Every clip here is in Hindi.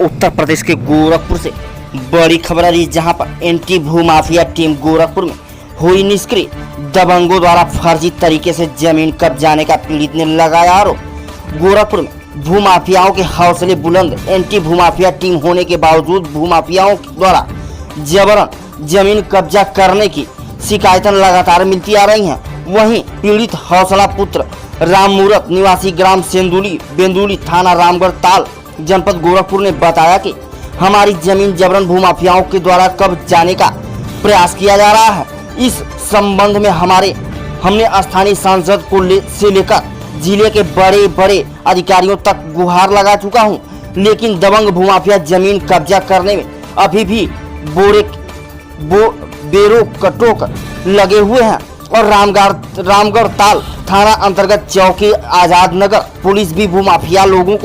उत्तर प्रदेश के गोरखपुर से बड़ी खबर आ रही, जहां पर एंटी भूमाफिया टीम गोरखपुर में हुई निष्क्रिय। दबंगों द्वारा फर्जी तरीके से जमीन कब्जाने का पीड़ित ने लगाया आरोप। गोरखपुर में भूमाफियाओं के हौसले बुलंद। एंटी भूमाफिया टीम होने के बावजूद भूमाफियाओं द्वारा जबरन जमीन कब्जा करने की शिकायतें लगातार मिलती आ रही हैं। वहीं पीड़ित हौसला पुत्र राममूरत निवासी ग्राम सेंदुली बेंदुली थाना रामगढ़ ताल जनपद गोरखपुर ने बताया कि हमारी जमीन जबरन भूमाफियाओं के द्वारा कब्जा जाने का प्रयास किया जा रहा है। इस संबंध में हमने स्थानीय सांसद को से लेकर जिले के बड़े बड़े अधिकारियों तक गुहार लगा चुका हूं, लेकिन दबंग भूमाफिया जमीन कब्जा करने में अभी भी बेरो कटोक लगे हुए हैं। और रामगढ़ ताल थाना अंतर्गत चौकी आजाद नगर पुलिस भी भूमाफिया लोगों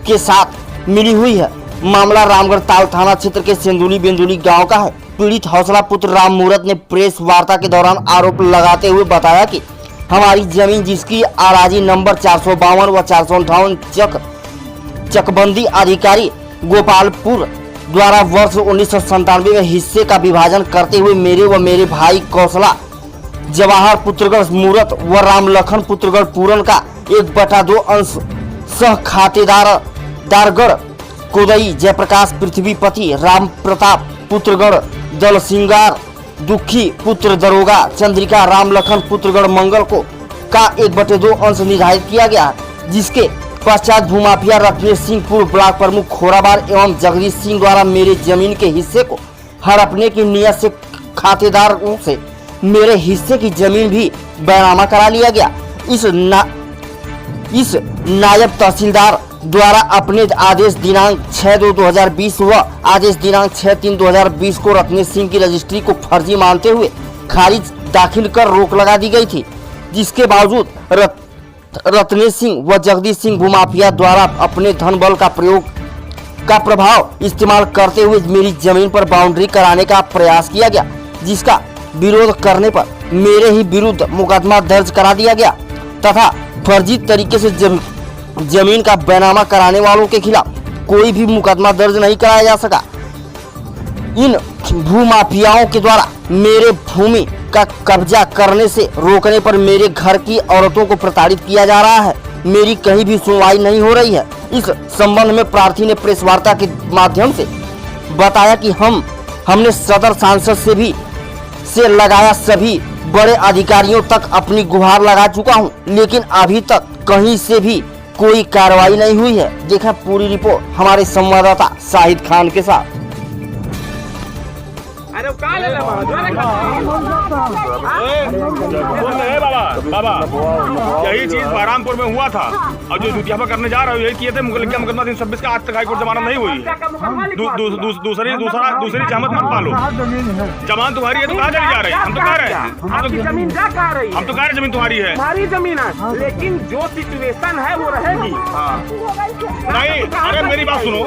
के साथ मिली हुई है। मामला रामगढ़ ताल थाना क्षेत्र के सेंदुली बेंदुली गांव का है। पीड़ित हौसला पुत्र राममूरत ने प्रेस वार्ता के दौरान आरोप लगाते हुए बताया कि हमारी जमीन जिसकी अराजी नंबर 452 व 458 चकबंदी अधिकारी गोपालपुर द्वारा वर्ष 1997 में हिस्से का विभाजन करते हुए मेरे व मेरे भाई कौशला जवाहर पुत्रगढ़ मूरत व रामलखन पुत्रगढ़ पूरन का 1/2 अंश सह खातेदार दारगढ़ कोदई जयप्रकाश पृथ्वीपति राम प्रताप पुत्रगढ़ दल सिंगार दुखी पुत्र दरोगा चंद्रिका रामलखन पुत्रगढ़ मंगल को का 1/2 अंश निर्धारित किया गया, जिसके पश्चात भूमाफिया रत्नेश सिंह पूर्व ब्लॉक प्रमुख खोराबार एवं जगदीश सिंह द्वारा मेरे जमीन के हिस्से को हड़पने की नियत से खातेदारों से मेरे हिस्से की जमीन भी बैनामा करा लिया गया। इस नायब तहसीलदार द्वारा अपने आदेश दिनांक 6/2/2020 व आदेश दिनांक 6/3/2020 को रत्नेश सिंह की रजिस्ट्री को फर्जी मानते हुए खारिज दाखिल कर रोक लगा दी गई थी, जिसके बावजूद रत्नेश सिंह व जगदीश सिंह भूमाफिया द्वारा अपने धन बल का प्रभाव इस्तेमाल करते हुए मेरी जमीन पर बाउंड्री कराने का प्रयास किया गया, जिसका विरोध करने पर मेरे ही विरुद्ध मुकदमा दर्ज करा दिया गया तथा फर्जी तरीके से जमीन का बैनामा कराने वालों के खिलाफ कोई भी मुकदमा दर्ज नहीं कराया जा सका। इन भूमाफियाओं के द्वारा मेरे भूमि का कब्जा करने से रोकने पर मेरे घर की औरतों को प्रताड़ित किया जा रहा है। मेरी कहीं भी सुनवाई नहीं हो रही है। इस संबंध में प्रार्थी ने प्रेस वार्ता के माध्यम से बताया कि हमने सदर सांसद से लगाया सभी बड़े अधिकारियों तक अपनी गुहार लगा चुका हूं, लेकिन अभी तक कहीं से भी कोई कार्रवाई नहीं हुई है। देखा पूरी रिपोर्ट हमारे संवाददाता शाहिद खान के साथ। अरे बाबा यही चीज बहरामपुर में हुआ था और जो जुतिया करने जा रहे हो यही किए थे। मुकदमा 326 का आज तक हाईकोर्ट जमानत नहीं हुई। दूसरी जमानत मत पालो, जमानत तुम्हारी है तो कहाँ चली जा रही है? हम तो कह रहे हैं जमीन जा कह रही है, हम तो कह रहे जमीन तुम्हारी है, हमारी जमीन है, लेकिन जो सिचुएशन है वो रहेगी। नहीं, अरे मेरी बात सुनो,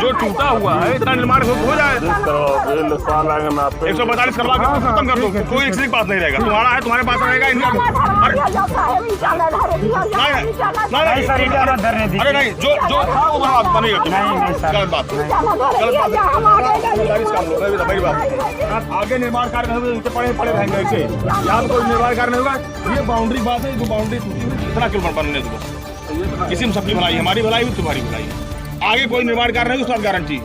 जो टूटा हुआ है इतना निर्माण हो जाए 142 करवा के खत्म कर दो, कोई किसी के पास नहीं रहेगा। तुम्हारा है तुम्हारे पास रहेगा। अरे नहीं, जो था वो बनेगा। गलत बात, मेरी बात। आगे निर्माण कार्य पड़े रहेंगे ऐसे, यहाँ कोई निर्माण कार्य नहीं होगा। ये बाउंड्री बात है, जो बाउंड्री इतना क्यों बनने दो? किसी में सबकी भलाई, हमारी भलाई हुई तुम्हारी भलाई। आगे कोई निर्माण कार्य नहीं, उसका गारंटी है।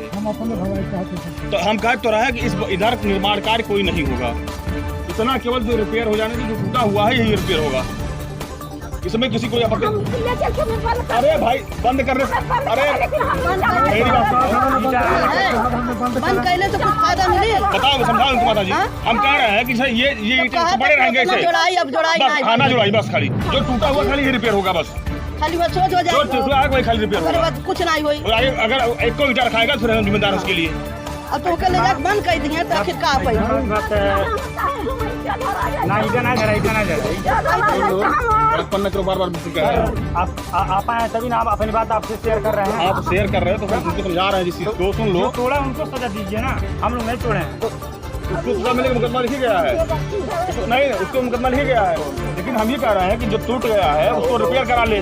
तो हम कह तो रहे कि इधर निर्माण कार्य कोई नहीं होगा। इतना केवल जो रिपेयर हो जाने की, जो टूटा हुआ है यही रिपेयर होगा। इसमें किसी को अरे भाई बंद करने, अरे मेरी बात बताओ, समझाओ माता जी। हम कह रहे हैं कि सर ये बड़े रहेंगे ऐसे, खाना जुड़ाई बस, खाली जो टूटा हुआ खाली रिपेयर होगा बस। खाली बस सोच हो जाए, जो खाली रिपेयर होगा, कुछ नहीं होई। अगर एक को ईटा रखाएगा फिर हम जिम्मेदार उसके लिए। अब तो ले जाके बंद कर दिए तो आखिर का पाई बार आप आए तभी ना, आप अपनी बात आपसे शेयर कर रहे हैं। आप शेयर कर रहे हैं तो उनको समझा रहे हैं, जिस चीज को सुन लो। तोड़ा उनको सजा दीजिए ना, हम लोग नहीं तोड़े हैं। उसको सजा मिलेगा, मुकदमा लिखी गया है। नहीं, उसको मुकदमा लिखी गया है, लेकिन हम ये कह रहे हैं कि जो टूट गया है उसको रिपेयर करा ले।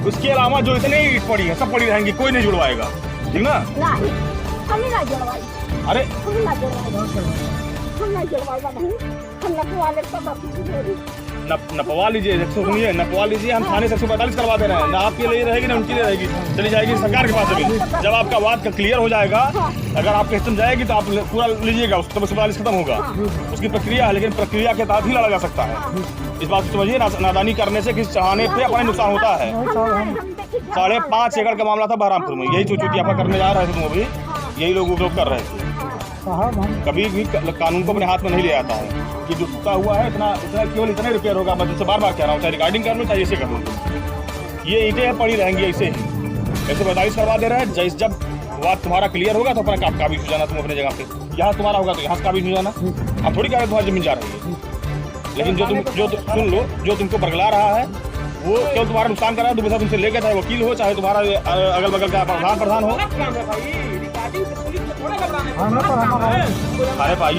उसके अलावा जो इतने ईट पड़ी है सब पड़ी रहेंगी, कोई नहीं जुड़वाएगा। ठीक ना? नहीं, हमें ना जलवाई, अरे हमें ना जलवाई, हम ना जलवाई बाबा, हम नपवा ले तब नपवा लीजिए, सुनिए, नपवा लीजिए, हम थाने से 145 करवा दे रहे हैं, ना आपके लिए रहेगी ना उनके लिए रहेगी, चली जाएगी सरकार के पास जमीन। जब आपका वाद का क्लियर हो जाएगा, अगर आपके सिस्टम जाएगी तो आप पूरा लीजिएगा, उस तब 145 खत्म होगा, उसकी प्रक्रिया है, लेकिन प्रक्रिया के तहत ही लड़ा जा सकता है। इस बात को समझिए, नादानी करने से किसी चाहने पे अपना नुकसान होता है। 5.5 एकड़ का मामला था बहरामपुर में, यही चुटियापा करने जा रहे थे तुम अभी, यही लोग उपयोग कर रहे थे। कभी भी कानून को अपने हाथ में नहीं ले आता है कि जो टूटा हुआ है इतना केवल इतना रिपेयर होगा। मैं तुमसे बार बार कह रहा हूँ, चाहे रिकॉर्डिंग कर लो चाहे ऐसे कर लो, ये ईंटें पड़ी रहेंगी ऐसे ही। 145 करवा दे रहे हैं, जब बात तुम्हारा क्लियर होगा तो अपना काबिज हो जाना तुम अपने जगह पे। यहाँ तुम्हारा होगा तो यहाँ से काबिज हो जाना। हम थोड़ी कह रहे तुम्हारी जमीन जा रही है, लेकिन जो सुन लो, जो तुमको बरगला रहा है वो केवल तुम्हारा नुकसान कर रहा है। दुबे तुमसे लेकर, चाहे वकील हो चाहे तुम्हारा अगल बगल का प्रधान हो। अरे भाई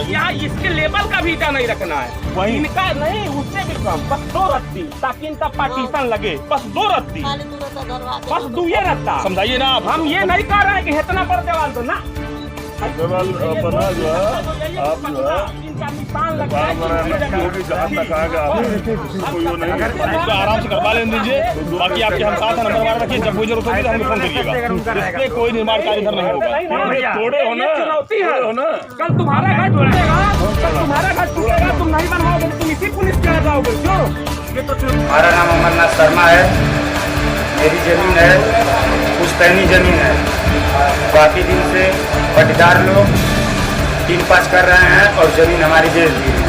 यहाँ इसके लेवल का भी नहीं रखना है, वही इनका नहीं, उससे भी कम, बस 2 रत्ती ताकि इनका पार्टीशन लगे, बस 2 रत्ती, बस 2 ये रत्ता। समझाइए ना आप। हम ये नहीं कह रहे हैं कि इतना बड़ा देवाल दो ना, केवल बना जो है आप जो है इनका निशान लगा आराम से करवा लेने दीजिए। बाकी आपके हम साथ नंबर हमारा रखिए, जब कोई जरूरत होगी तो हमें फोन करिएगा। इसमें कोई निर्माण कार्य इधर नहीं होगा। थोड़े होना चुनौती है, कल तुम्हारा घर टूटेगा, कल तुम्हारा घर टूटेगा, तुम नहीं बनवाओगे, तुम इसी पुलिस के जाओगे। क्यों? हमारा नाम अमरनाथ शर्मा है, मेरी जमीन है, पुश्तैनी जमीन है। काफ़ी दिन से पट्टेदार लोग 3-5 कर रहे हैं और ज़मीन हमारी बेच दी है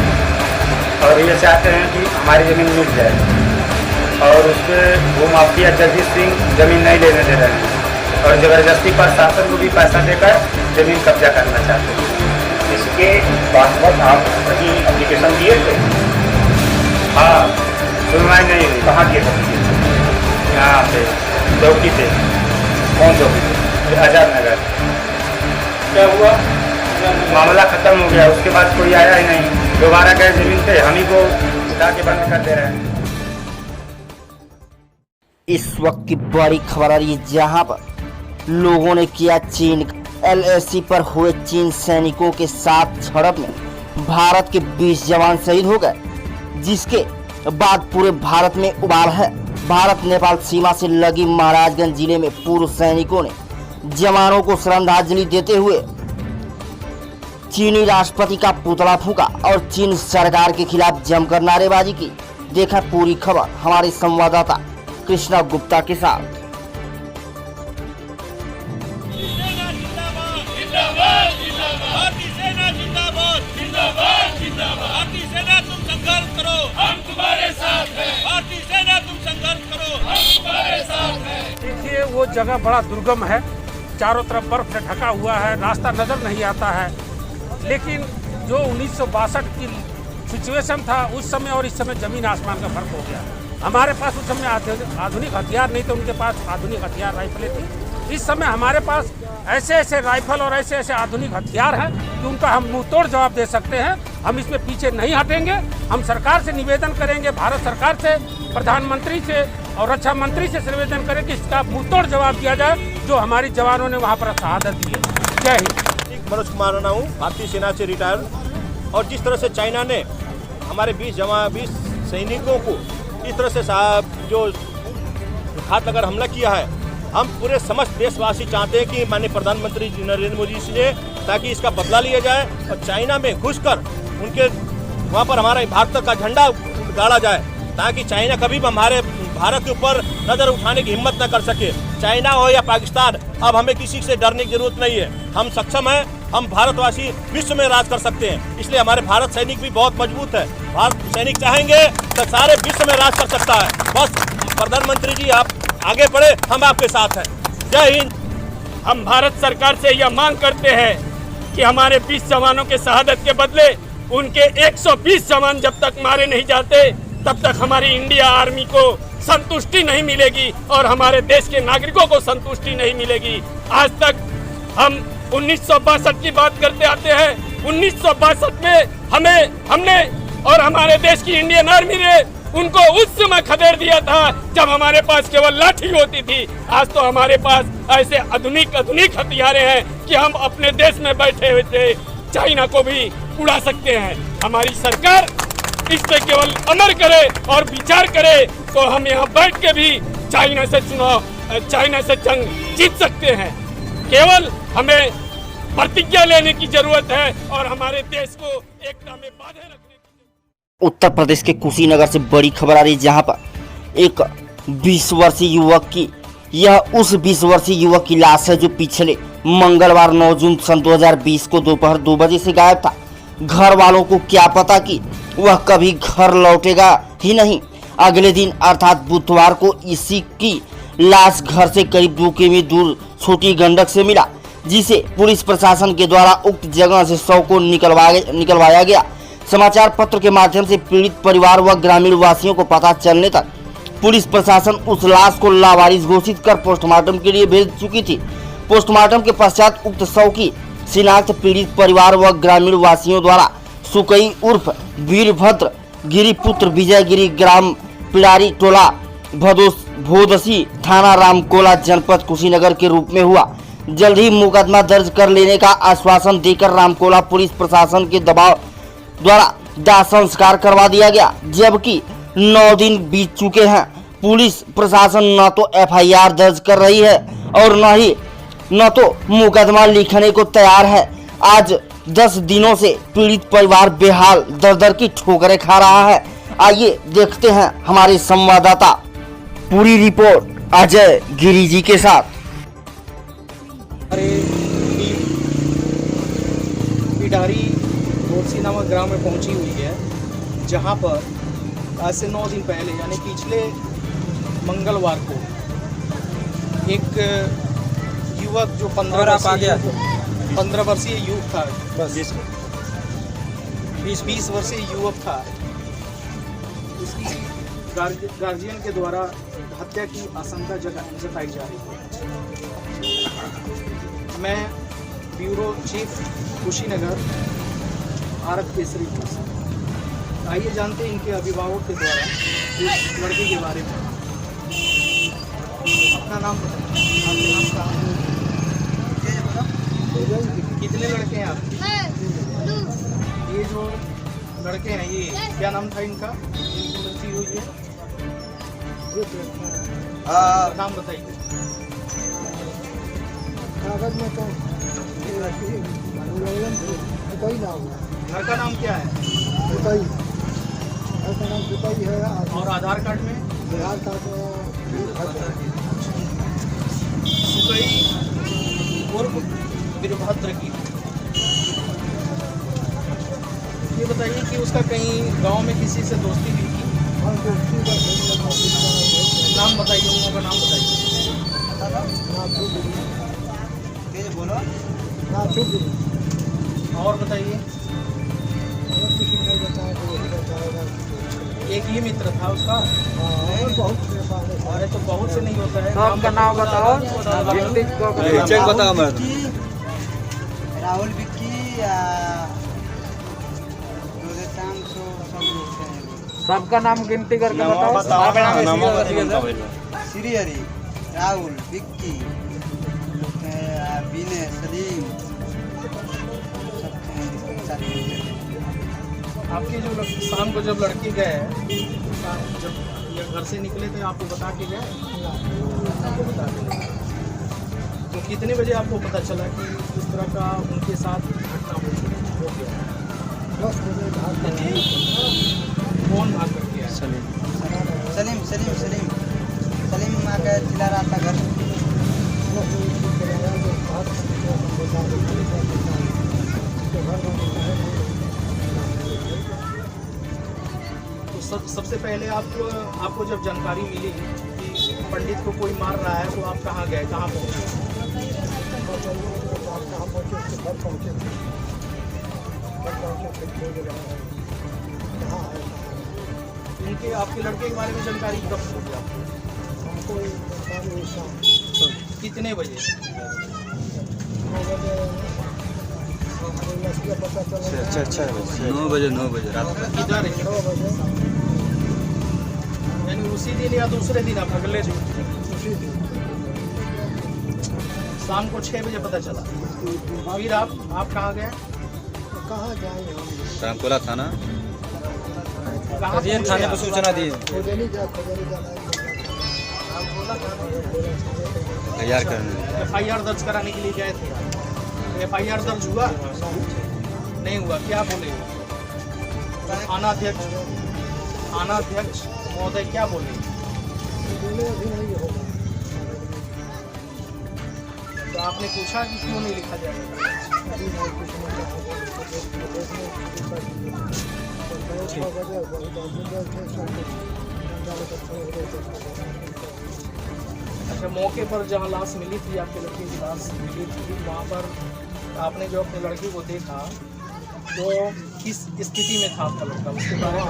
और ये चाहते हैं कि हमारी ज़मीन मिल जाए। और उस पर वो माफिया जगदीश सिंह ज़मीन नहीं लेने दे रहे हैं और ज़बरदस्ती प्रशासन को भी पैसा देकर ज़मीन कब्जा करना चाहते हैं। इसके बात आप कहीं एप्लीकेशन दिए थे? हाँ, सुनवाई नहीं हुई। कहाँ किए थे? यहाँ पे चौकी थे। कौन चौकी थे? आजाद नगर। क्या हुआ? मामला खत्म हो गया, उसके बाद कोई आया ही नहीं। दोबारा गए जमीन पे, हम ही को उठा के बंद कर दे रहे हैं। इस वक्त की बड़ी खबर आ रही है, जहां पर लोगों ने किया चीन LAC पर हुए चीन सैनिकों के साथ झड़प में भारत के 20 जवान शहीद हो गए, जिसके बाद पूरे भारत में उबाल है। भारत नेपाल सीमा से लगी महाराजगंज जिले में पूर्व सैनिकों ने जवानों को श्रद्धांजलि देते हुए चीनी राष्ट्रपति का पुतला फूंका और चीन सरकार के खिलाफ जमकर नारेबाजी की। देखा पूरी खबर हमारे संवाददाता कृष्णा गुप्ता के साथ। देखिए, वो जगह बड़ा दुर्गम है, चारों तरफ बर्फ से ढका हुआ है, रास्ता नजर नहीं आता है। लेकिन जो 1962 की सिचुएशन था उस समय और इस समय जमीन आसमान का फर्क हो गया। हमारे पास उस समय आधुनिक हथियार नहीं थे, उनके पास आधुनिक हथियार राइफलें थी। इस समय हमारे पास ऐसे ऐसे राइफल और ऐसे ऐसे आधुनिक हथियार हैं कि उनका हम मुंह तोड़ जवाब दे सकते हैं। हम इसमें पीछे नहीं हटेंगे। हम सरकार से निवेदन करेंगे, भारत सरकार से, प्रधानमंत्री से और रक्षा मंत्री से निवेदन करें कि इसका मुंह तोड़ जवाब दिया जाए, जो हमारी जवानों ने वहाँ पर शहादत दी है। जय हिंद। मनोज कुमार राणा हूँ, भारतीय सेना से रिटायर। और जिस तरह से चाइना ने हमारे 20 सैनिकों को इस तरह से जो घात लगाकर हमला किया है, हम पूरे समस्त देशवासी चाहते हैं कि माननीय प्रधानमंत्री नरेंद्र मोदी जी से ताकि इसका बदला लिया जाए और चाइना में घुसकर उनके वहाँ पर हमारा भारत का झंडा गाड़ा जाए, ताकि चाइना कभी भी हमारे भारत के ऊपर नजर उठाने की हिम्मत न कर सके। चाइना हो या पाकिस्तान, अब हमें किसी से डरने की जरूरत नहीं है। हम सक्षम हैं, हम भारतवासी विश्व में राज कर सकते हैं। इसलिए हमारे भारत सैनिक भी बहुत मजबूत है। भारत सैनिक चाहेंगे तो सारे विश्व में राज कर सकता है। बस प्रधानमंत्री जी आप आगे बढ़े, हम आपके साथ हैं। जय हिंद। हम भारत सरकार से यह मांग करते हैं कि हमारे 20 जवानों के शहादत के बदले उनके 120 जवान जब तक मारे नहीं जाते तब तक हमारी इंडिया आर्मी को संतुष्टि नहीं मिलेगी और हमारे देश के नागरिकों को संतुष्टि नहीं मिलेगी। आज तक हम 1962 की बात करते आते हैं। 1962 में हमने और हमारे देश की इंडियन आर्मी ने उनको उस समय खदेड़ दिया था जब हमारे पास केवल लाठी होती थी। आज तो हमारे पास ऐसे आधुनिक हथियार हैं कि हम अपने देश में बैठे हुए चाइना को भी उड़ा सकते हैं। हमारी सरकार इस पे केवल अमल करे और विचार करे तो हम यहाँ बैठ के भी चाइना से जंग जीत सकते हैं। केवल हमें प्रतिज्ञा लेने की जरूरत है और हमारे देश को एकता में बांधे रखने की। उत्तर प्रदेश के कुशीनगर से बड़ी खबर आ रही है, जहां पर एक 20 वर्षीय युवक की उस 20 वर्षीय युवक की लाश है जो पिछले मंगलवार 9 जून सन 2020 को दोपहर 2 बजे से गायब था। घर वालों को क्या पता कि वह कभी घर लौटेगा ही नहीं। अगले दिन अर्थात बुधवार को इसी की लाश घर से करीब 2 किमी दूर छोटी गंडक से मिला, जिसे पुलिस प्रशासन के द्वारा उक्त जगह से शव को निकलवाया गया। समाचार पत्र के माध्यम से पीड़ित परिवार व ग्रामीण वासियों को पता चलने तक पुलिस प्रशासन उस लाश को लावारिस घोषित कर पोस्टमार्टम के लिए भेज चुकी थी। पोस्टमार्टम के पश्चात उक्त शव की शिनाख्त पीड़ित परिवार व ग्रामीण वासियों द्वारा सुकई उर्फ वीरभद्र गिरी पुत्र विजय गिरी ग्राम पिड़ारी टोला भोदसी थाना रामकोला जनपद कुशीनगर के रूप में हुआ। जल्द ही मुकदमा दर्ज कर लेने का आश्वासन देकर रामकोला पुलिस प्रशासन के दबाव द्वारा दाह संस्कार करवा दिया गया। जबकि 9 दिन बीत चुके हैं, पुलिस प्रशासन न तो FIR दर्ज कर रही है और न तो मुकदमा लिखने को तैयार है। आज 10 दिनों से पीड़ित परिवार बेहाल दर की ठोकरें खा रहा है। आइए देखते हैं हमारे संवाददाता पूरी रिपोर्ट अजय गिरी जी के साथ। पिडारी बोरसी नामक ग्राम में पहुंची हुई है, जहां पर आज से 9 दिन पहले यानी पिछले मंगलवार को एक युवक जो 15 वर्षीय युवक था, 20 वर्षीय युवक था, उसकी गार्जियन के द्वारा हत्या की आशंका जताई जा रही है। मैं bureau chief Kushinagar Bharat Kesari news. आइए जानते हैं इनके अभिभावक के द्वारा इस लड़की के बारे में। अपना नाम बताइए, आपके नाम कहाँ है? कितने लड़के हैं आपके? ये जो लड़के हैं ये क्या नाम था इनका, इनकी मृत्यु हुई है? नाम बताइए। घर का नाम क्या है? और आधार कार्ड में? सुकई उर्फ वीरभद्र की। ये बताइए कि उसका कहीं गांव में किसी से दोस्ती भी थी? नाम बताइए, उन लोगों का नाम बताइए। बोलो। और बताइए। एक ही मित्र था उसका? अरे तो बहुत से नहीं होता है। आपका नाम बताओ। बताओ। राहुल विक्की सबका नाम गिनती करके बताओ। श्री हरी, राहुल, विक्की, विनय, सलीम। आपके जो शाम को जब लड़की गए, जब घर से निकले थे आपको बता के गए? आपको बता के। तो कितने बजे आपको पता चला कि इस तरह का उनके साथ घटना हो गया? 10 बजे भाग गए। कौन भाग कर गया? सलीम आकर चिल्ला रहा था घर। तो सबसे पहले आपको जब जानकारी मिली कि पंडित को कोई मार रहा है तो आप कहाँ गए, कहाँ पहुँचे? इनके आपके लड़के के बारे में जानकारी कब होगी आपको? कितने बजे? 9 बजे रात में। किधर? यानी उसी दिन या दूसरे दिन आप अगले दिन शाम को 6 बजे पता चला। फिर आप कहाँ गए? कहाँ जाए? रामकोला थाना थाने को सूचना दी। FIR दर्ज कराने के लिए गए थे। FIR दर्ज हुआ? नहीं हुआ। क्या बोले थानाध्यक्ष महोदय, क्या बोले? तो आपने पूछा कि क्यों नहीं लिखा जाएगा? अच्छा, मौके पर जहाँ लाश मिली थी, आपके लड़की की लाश मिली थी, वहाँ पर आपने जो अपने लड़की को देखा तो किस स्थिति में था आपका लड़का? उसके बारे में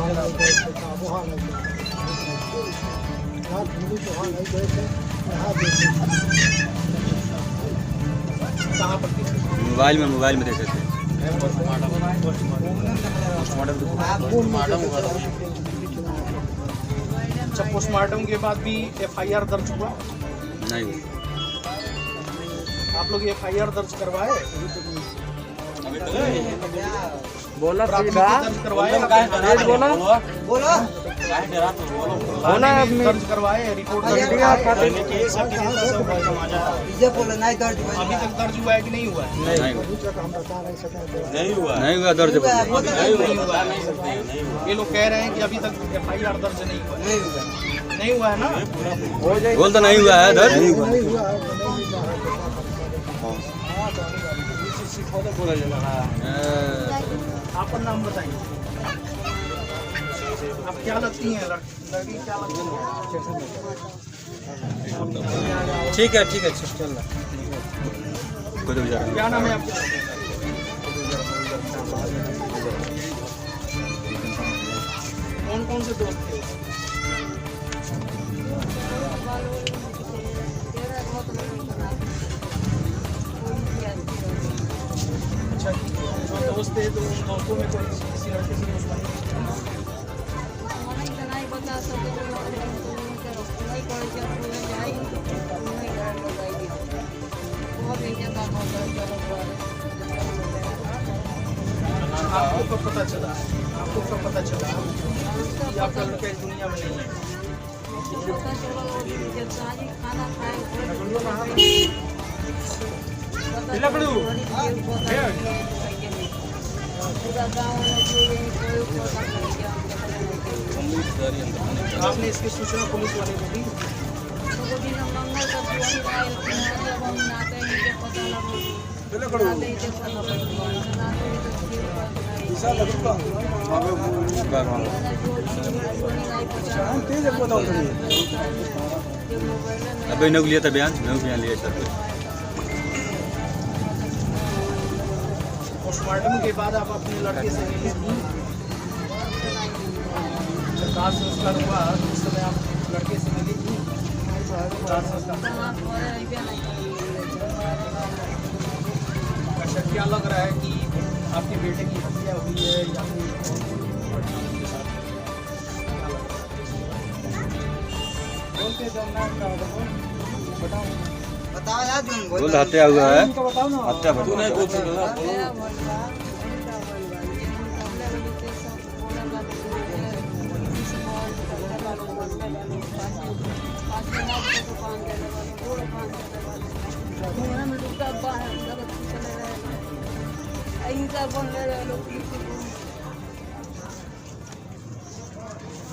कहाँ पर? मोबाइल में देखे थे। अच्छा, पोस्टमार्टम के बाद भी FIR दर्ज हुआ? नहीं। आप लोग FIR दर्ज करवाए? बोला दर्ज करवाए? दर्ज करवाए, रिपोर्ट अभी तक दर्ज हुआ है कि नहीं हुआ है? नहीं हुआ दर्ज। ये लोग कह रहे हैं कि अभी तक FIR दर्ज नहीं हुआ। नहीं हुआ है ना? बोल तो नहीं हुआ है दर्ज। आपका नाम बताइए। आप क्या लगती हैं? लड़की क्या लगती है? ठीक है चल रहा। क्या नाम है आपका? कौन से दोस्त थे? अच्छा, जो दोस्त थे तो उन दोस्तों में कोई किसी लड़के से दुश्मनी आपको कब पता चला कि आपका लड़का इस दुनिया में नहीं है? आपने इसकी सूचना पुलिस वाले को दी? अभी नग लिया था बयान लिया सर। पोस्टमार्टम के बाद आप अपने लड़के से मिले थी? दाह संस्कार हुआ उस समय आप लड़के से मिली थी? अच्छा, क्या लग रहा है कि आपके बेटे की हत्या हुई है या फिर बोल हत्या हुआ है। हत्या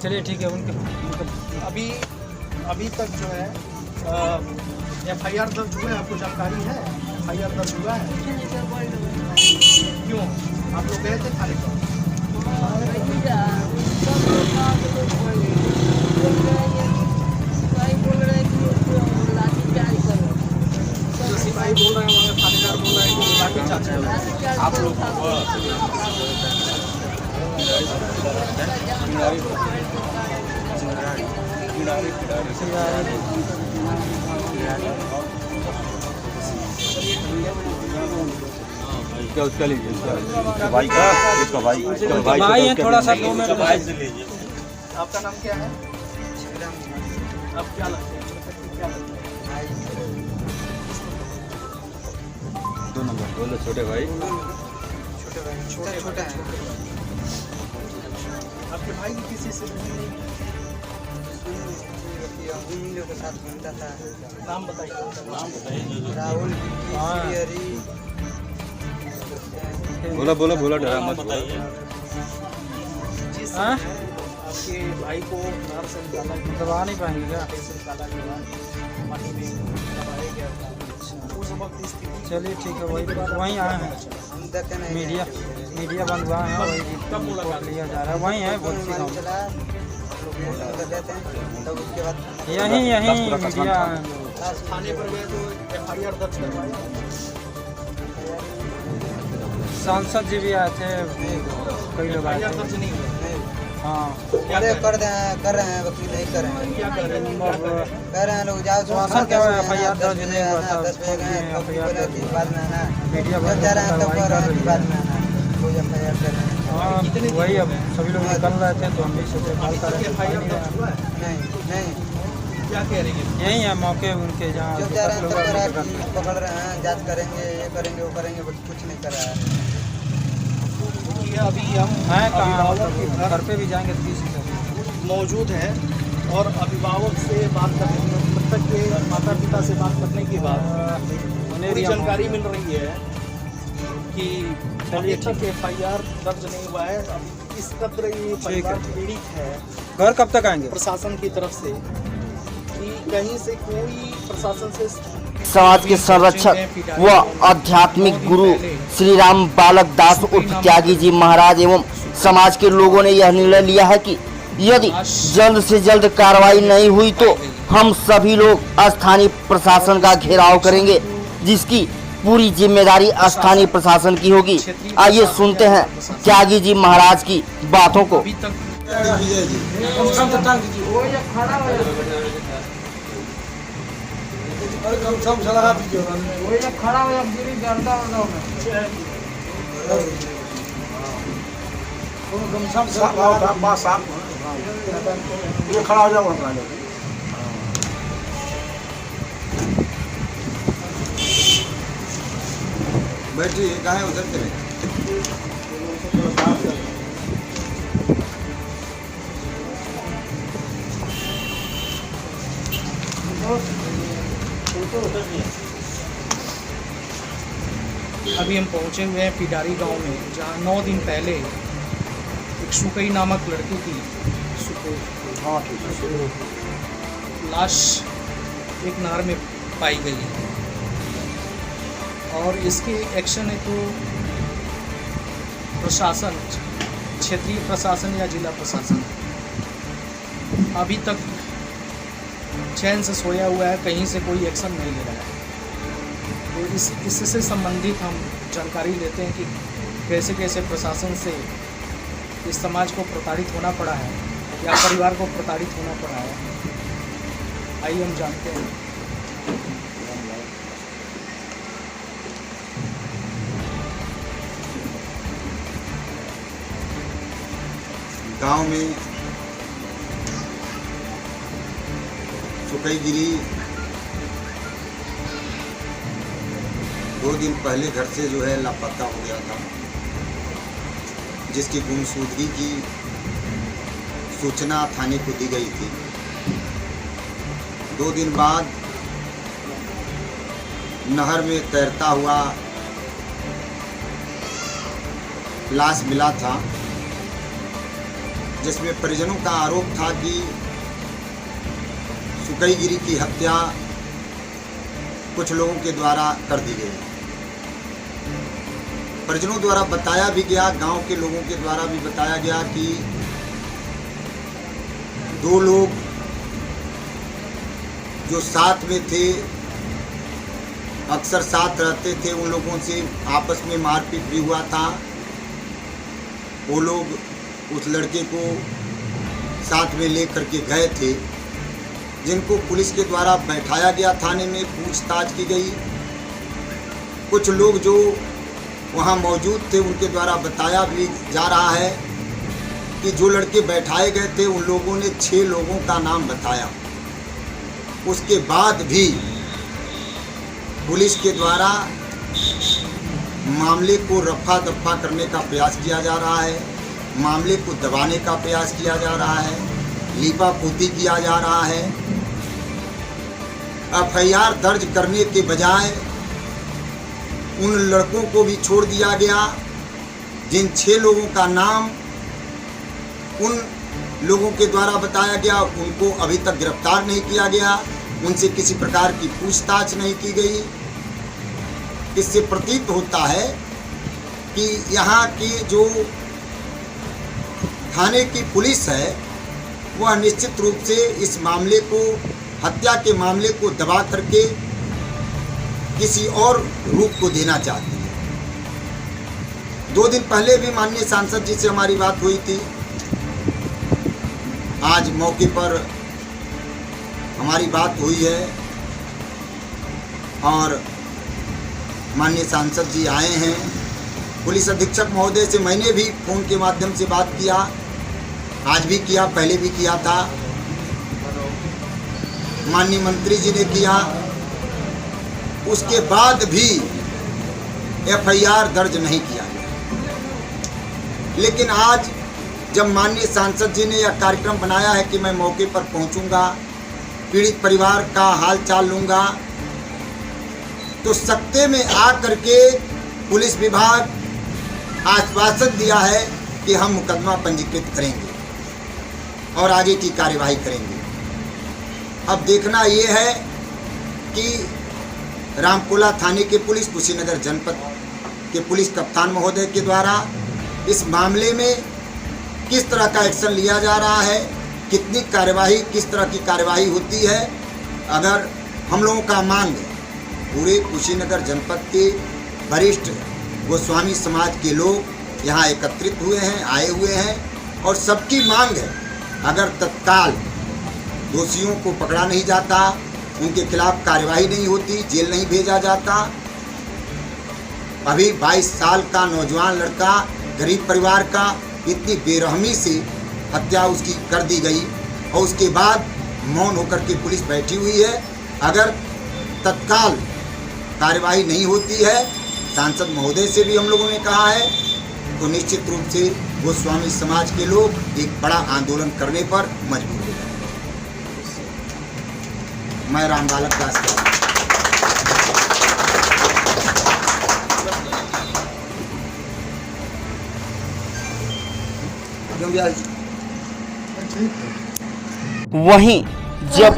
चलिए ठीक है। उनके अभी तक जो है FIR दर्ज हुआ है? आपको जानकारी है FIR दर्ज हुआ है? क्यों? आप लोग गए थे थाने पर? सिपाही बोल रहे हैं, थानेदार बोल रहे हैं कि लाठीचार्ज कर रहे हैं। आप लोग क्या उसका लीजिए, उसका भाई का, इसका भाई है थोड़ा सा 2 मिनट। आपका नाम क्या है? अब क्या लगता है क्या लगता है? 2 नंबर बोलो छोटे भाई। छोटा है। आपके भाई की किसी से उन्हीं के साथ घूमता था। नाम बताइए। राहुल बोला डरा मत बोलो। जिस समय आपके भाई को नहर से निकाला गया, दबा नहीं पाएंगे क्या? से निकाला गया, पानी में दबाया गया था, उस वक्त स्थिति चलिए ठीक है, वहीं आए हैं। मीडिया बंद हुआ है, वही रिपोर्ट लिया जा रहा है। वहीं है बोलसी गाँव, यहीं मीडिया। थाने पर गए तो FIR दर्ज करवाई। सांसद जी भी आए थे, कई लोग आए थे। दर्ज नहीं हुआ। हाँ कर रहे हैं वकील नहीं कर रहे हैं। क्या कर रहे हैं? कह रहे हैं लोग जाओ शासन के FIR दर्ज नहीं हुआ था। 10 बजे गए बाद में आना, मीडिया जब जा रहे हैं तब कह रहे हैं कि बाद में आना, कोई FIR कर रहे हैं। हाँ वही, अब सभी लोग निकल रहे थे तो हम भी सोचे कॉल करें। नहीं क्या कह रही है? यही है मौके उनके जहाँ जब जा रहे हैं तब कह रहा है कि पकड़ रहे हैं, जांच करेंगे, ये करेंगे वो करेंगे, बट कुछ नहीं कर रहा है। अभी हम हैं कहाँ, अभिभावक के घर पे भी जाएंगे तो किसी से मौजूद हैं और अभिभावक से बात करने, मतलब के माता पिता से बात करने के बाद पूरी जानकारी मिल रही है कि अभी तक FIR दर्ज नहीं हुआ है। इस कदर ये परिवार पीड़ित है। घर कब तक आएंगे? प्रशासन की तरफ से कि कहीं से कोई प्रशासन से समाज के संरक्षक व आध्यात्मिक गुरु श्री राम बालक दास उर्फ त्यागी जी महाराज एवं समाज के लोगों ने यह निर्णय लिया है कि यदि जल्द से जल्द कार्रवाई नहीं हुई तो हम सभी लोग स्थानीय प्रशासन का घेराव करेंगे, जिसकी पूरी जिम्मेदारी स्थानीय प्रशासन की होगी। आइए सुनते हैं त्यागी जी महाराज की बातों को। खड़ा हो जाओ। बैठिए, कहाँ है उधर चले। अभी हम पहुंचे हुए हैं पिडारी गांव में, जहां 9 दिन पहले एक सुकई नामक लड़की की लाश एक नहर में पाई गई है और इसके एक्शन है तो प्रशासन, क्षेत्रीय प्रशासन या जिला प्रशासन अभी तक चैन से सोया हुआ है, कहीं से कोई एक्शन नहीं ले रहा है। तो इससे संबंधित हम जानकारी लेते हैं कि कैसे कैसे प्रशासन से इस समाज को प्रताड़ित होना पड़ा है या परिवार को प्रताड़ित होना पड़ा है। आइए हम जानते हैं। गांव में सुकईगिरी 2 दिन पहले घर से जो है लापता हो गया था, जिसकी गुमशुदगी की सूचना थाने को दी गई थी। 2 दिन बाद नहर में तैरता हुआ लाश मिला था, जिसमें परिजनों का आरोप था कि सुकईगिरी की हत्या कुछ लोगों के द्वारा कर दी गई। परिजनों द्वारा बताया भी गया, गांव के लोगों के द्वारा भी बताया गया कि 2 लोग जो साथ में थे, अक्सर साथ रहते थे, उन लोगों से आपस में मारपीट भी हुआ था। वो लोग उस लड़के को साथ में लेकर के गए थे, जिनको पुलिस के द्वारा बैठाया गया थाने में, पूछताछ की गई। कुछ लोग जो वहाँ मौजूद थे उनके द्वारा बताया भी जा रहा है कि जो लड़के बैठाए गए थे उन लोगों ने 6 लोगों का नाम बताया, उसके बाद भी पुलिस के द्वारा मामले को रफा दफा करने का प्रयास किया जा रहा है, मामले को दबाने का प्रयास किया जा रहा है, लीपापोती किया जा रहा है। एफआईआर दर्ज करने के बजाय उन लड़कों को भी छोड़ दिया गया जिन 6 लोगों का नाम उन लोगों के द्वारा बताया गया, उनको अभी तक गिरफ्तार नहीं किया गया, उनसे किसी प्रकार की पूछताछ नहीं की गई। इससे प्रतीत होता है कि यहाँ की जो थाने की पुलिस है वह निश्चित रूप से इस मामले को, हत्या के मामले को दबा करके किसी और रूप को देना चाहती है। 2 दिन पहले भी माननीय सांसद जी से हमारी बात हुई थी। आज मौके पर हमारी बात हुई है और माननीय सांसद जी आए हैं। पुलिस अधीक्षक महोदय से मैंने भी फ़ोन के माध्यम से बात किया, आज भी किया, पहले भी किया था। माननीय मंत्री जी ने किया, उसके बाद भी एफआईआर दर्ज नहीं किया गया। लेकिन आज जब माननीय सांसद जी ने यह कार्यक्रम बनाया है कि मैं मौके पर पहुंचूंगा, पीड़ित परिवार का हाल चाल लूँगा, तो सकते में आ करके पुलिस विभाग आश्वासन दिया है कि हम मुकदमा पंजीकृत करेंगे और आगे की कार्यवाही करेंगे। अब देखना ये है कि रामकोला थाने के पुलिस, कुशीनगर जनपद के पुलिस कप्तान महोदय के द्वारा इस मामले में किस तरह का एक्शन लिया जा रहा है, कितनी कार्यवाही, किस तरह की कार्यवाही होती है। अगर हम लोगों का मांग है, पूरे कुशीनगर जनपद के वरिष्ठ गोस्वामी समाज के लोग यहाँ एकत्रित हुए हैं, आए हुए हैं और सबकी मांग है, अगर तत्काल दोषियों को पकड़ा नहीं जाता, उनके खिलाफ कार्यवाही नहीं होती, जेल नहीं भेजा जाता। अभी 22 साल का नौजवान लड़का, गरीब परिवार का, इतनी बेरहमी से हत्या उसकी कर दी गई और उसके बाद मौन होकर के पुलिस बैठी हुई है। अगर तत्काल कार्यवाही नहीं होती है, सांसद महोदय से भी हम लोगों ने कहा है, तो निश्चित रूप से गोस्वामी समाज के लोग एक बड़ा आंदोलन करने पर मजबूर हो जाएंगे। मैं राम बालक दास वहीं जब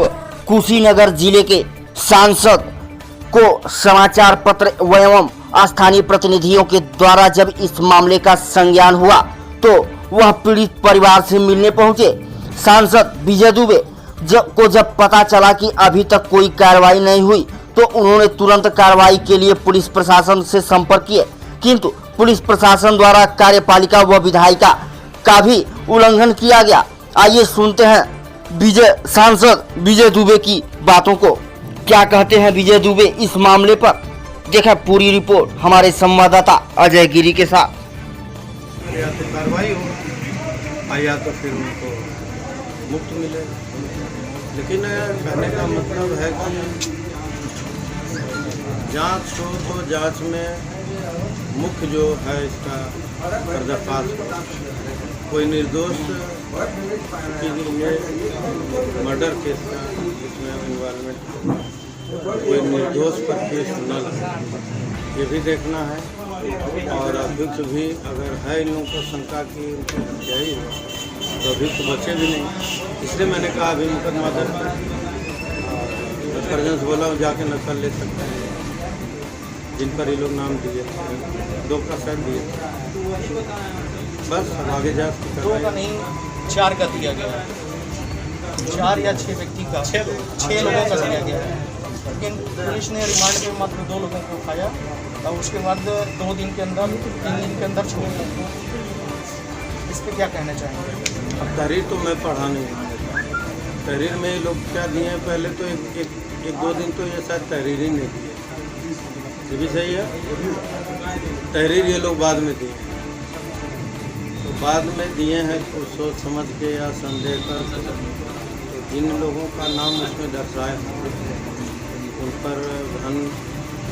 कुशीनगर जिले के सांसद को समाचार पत्र एवं स्थानीय प्रतिनिधियों के द्वारा जब इस मामले का संज्ञान हुआ तो वह पीड़ित परिवार से मिलने पहुंचे। सांसद विजय दुबे को जब पता चला कि अभी तक कोई कार्रवाई नहीं हुई तो उन्होंने तुरंत कार्रवाई के लिए पुलिस प्रशासन से संपर्क किए, किंतु पुलिस प्रशासन द्वारा कार्यपालिका व विधायिका का भी उल्लंघन किया गया। आइए सुनते हैं सांसद विजय दुबे की बातों को। क्या कहते हैं विजय दुबे इस मामले पर, देखा पूरी रिपोर्ट हमारे संवाददाता अजय गिरी के साथ। या तो कार्रवाई हो या तो फिर उनको मुक्त मिले, लेकिन कहने का मतलब है कि जांच हो तो जांच में मुख्य जो है इसका पर्दाफाश हो। कोई निर्दोष की मर्डर केस का इसमें इन्वॉल्वमेंट, कोई निर्दोष पर केस न लगे, ये भी देखना है। और अभियुक्त भी अगर है इन लोगों को शंका की उनकी हत्या ही है तो अभियुक्त बचे भी नहीं, इसलिए मैंने कहा अभी मुकदमा दर्ज कर बोला जाके नकल ले सकते हैं जिन पर ये लोग नाम दिए, 2 का शायद दिए। बस आगे जांच की 2 का नहीं 4 का दिया गया है, 4 या 6 व्यक्ति का 6 लोगों का दिया गया है। लेकिन पुलिस ने रिमांड में मात्र 2 लोगों को उठाया और उसके बाद 2 दिन के अंदर 3 दिन के अंदर छोड़ दिया। इस पर क्या कहना चाहेंगे? अब तहरीर तो मैं पढ़ा नहीं, तहरीर में ये लोग क्या दिए हैं, पहले तो एक 2 दिन तो ये शायद तहरीर ही नहीं दिए, ये भी सही है। तहरीर ये लोग बाद में दिए, तो बाद में दिए हैं कुछ सोच समझ के या संदेह कर जिन लोगों का नाम उसमें दर्शाया उन पर गहन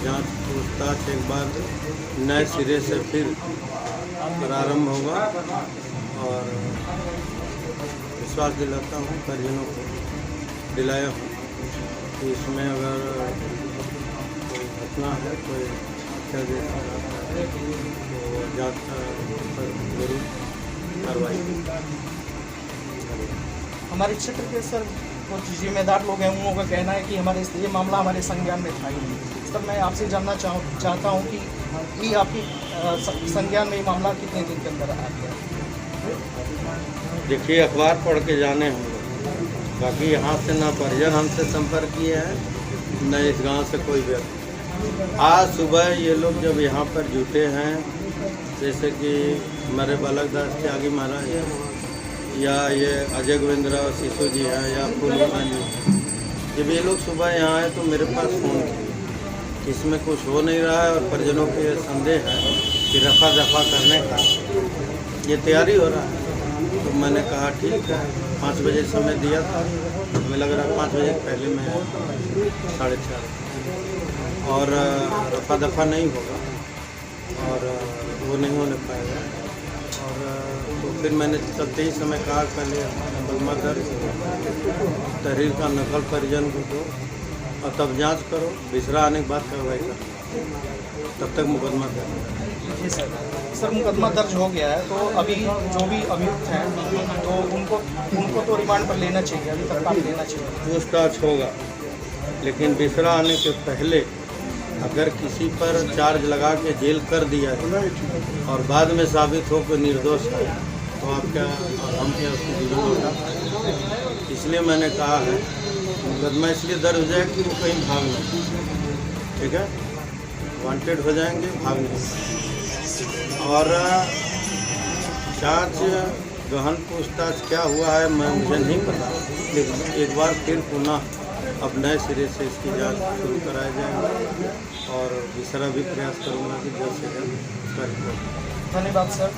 जांच पूछताछ एक बार नए सिरे से फिर प्रारंभ होगा और विश्वास दिलाता हूँ, परिजनों को दिलाया हूँ कि इसमें अगर कोई घटना है, कोई हत्या जैसा है तो जांच पर जरूर कार्रवाई हमारे क्षेत्र के सर कुछ जिम्मेदार लोग हैं, उन लोगों का कहना है कि हमारे ये मामला हमारे संज्ञान में था ही नहीं। सर मैं आपसे जानना चाहता हूँ कि ये आपके संज्ञान में ये मामला कितने दिन के अंदर आ गया? देखिए, अखबार पढ़ के जाने हम लोग, बाकी यहाँ से ना परिजन हमसे संपर्क किए हैं, न इस गांव से कोई व्यक्ति। आज सुबह ये लोग जब यहाँ पर जुटे हैं, जैसे कि मेरे बालक दास त्यागी महाराज या ये अजय गोविंद राव शिशु जी हैं या पूर्णिमा जी, जब ये लोग सुबह यहाँ आए तो मेरे पास फ़ोन किया, इसमें कुछ हो नहीं रहा है और परिजनों के संदेह है कि रफा दफा करने का ये तैयारी हो रहा है। तो मैंने कहा ठीक है, 5 बजे समय दिया था, हमें लग रहा है 5 बजे पहले मैं 4:30 और रफा दफा नहीं होगा और वो नहीं होने पाएगा। और तो फिर मैंने चलते ही समय कहा पहले मुकदमा दर्ज तहरीर का नकल परिजन को दो और तब जांच करो, विसरा आने के बाद कार्रवाई करो, तब तक मुकदमा दर्ज। जी सर मुकदमा दर्ज हो गया है, तो अभी जो भी अभियुक्त हैं तो उनको तो रिमांड पर लेना चाहिए, अभी तक लेना चाहिए। पूछताछ होगा, लेकिन विसरा आने के पहले अगर किसी पर चार्ज लगा के जेल कर दिया है और बाद में साबित हो कि निर्दोष है तो आप क्या हम क्या उसकी जुर्म उठा पाएंगे। इसलिए मैंने कहा है मुकदमा इसलिए दर्ज हो जाए कि वो कहीं भाग नहीं, ठीक है, वांटेड हो जाएंगे, भाग नहीं। और जांच गहन पूछताछ क्या हुआ है मुझे नहीं पता, लेकिन एक बार फिर पुनः अब नए सिरे से इसकी जांच शुरू कराया जाएगा और दूसरा भी प्रयास करूंगा कि जल्द से जल्द उसका रिपोर्ट। धन्यवाद सर,